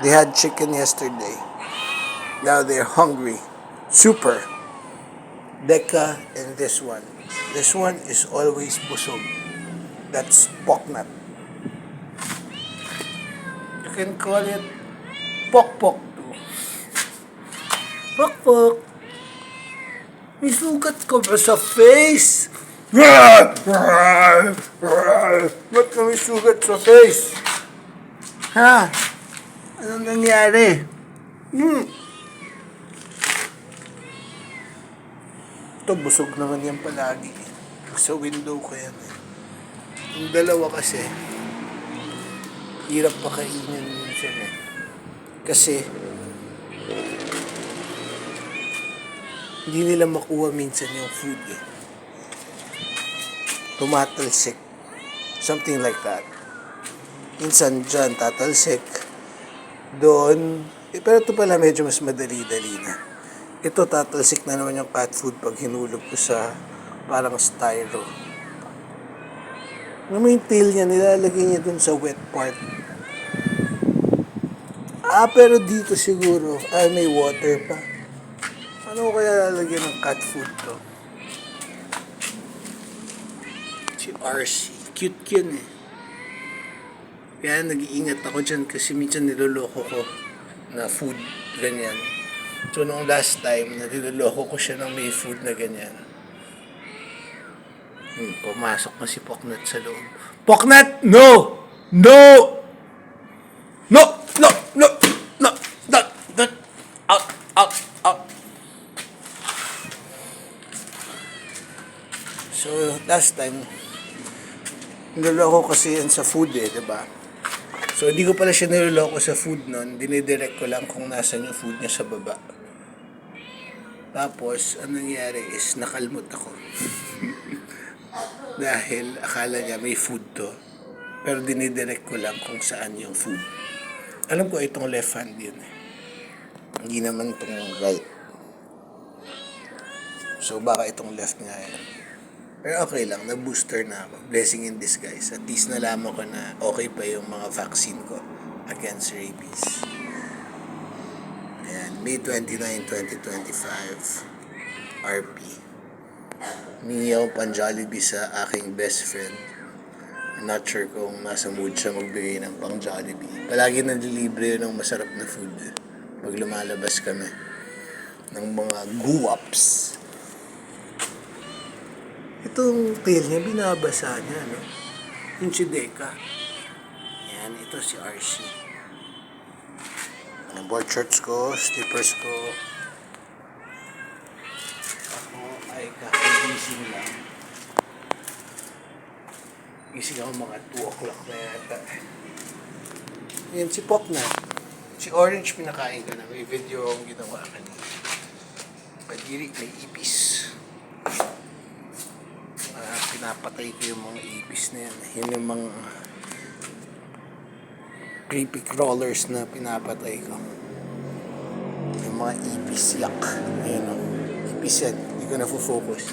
They had chicken yesterday. Now they're hungry. Super. Deka and this one. This one is always busog. That's poknat. You can call it pok-pok too. Pok-pok. May sugat ka ba sa face? Ba't ka may sugat sa face? Ha? Anong nangyari? Ito, busog naman yan palagi. Sa window ko yan. Yung dalawa kasi, hirap pakainin minsan eh. Kasi, hindi nila makuha minsan yung food eh. Tumatalsik. Something like that. Minsan dyan, tatalsik. Doon, pero ito pala medyo mas madali-dali na. Ito, tatalsik na naman yung cat food pag hinulog ko sa parang styro. Ano yung tail niya, nilalagay niya dun sa wet part. Pero dito siguro, may water pa. Ano kaya lalagyan ng cat food to? Si RC. Cute yun eh. Kaya nag-iingat ako dyan kasi minsan niloloko ko na food ganyan. So nung last time, niloloko ko siya ng may food na ganyan. Pumasok na si Poknat sa loob. Poknat! No! No! No! No! No! No! No! No! Out! Out! Out! So, last time, niloloko kasi yan sa food eh, diba? So, hindi ko pala siya niloloko sa food nun. Dinidirect ko lang kung nasan yung food niya sa baba. Tapos, ang nangyari is, nakalmot ako. Dahil akala niya may food to. Pero dinidirect ko lang kung saan yung food. Alam ko itong left hand yun eh. Hindi naman itong right. So, baka itong left nga yan. Pero okay lang, na-booster na ako. Blessing in disguise. At least nalaman ko na okay pa yung mga vaccine ko against rabies. Ayan, May 29, 2025. RP. Humingi ako pang Jollibee sa aking best friend. I'm not sure kung nasa mood siya magbigay ng pang Jollibee. Palagi nalilibre yun ng masarap na food. Pag lumalabas kami ng mga guwaps. Itong tail niya, binabasa niya, no? Yung si Deka. Yan, ito si RC. Ang board shorts ko, slippers ko. Ako ay kakagising lang. Gising ako mga 2 o'clock na yata. Yan, si Poknat. Si Orange pinakain ko na. May video akong ginawa kanina. Kadiri, may ipis. Pinapatay ko yung mga ipis na yan. Yun yung mga creepy crawlers na pinapatay ko. Yung mga ipis, yak. Ayun o. Ipis yan. Hindi ko na focus.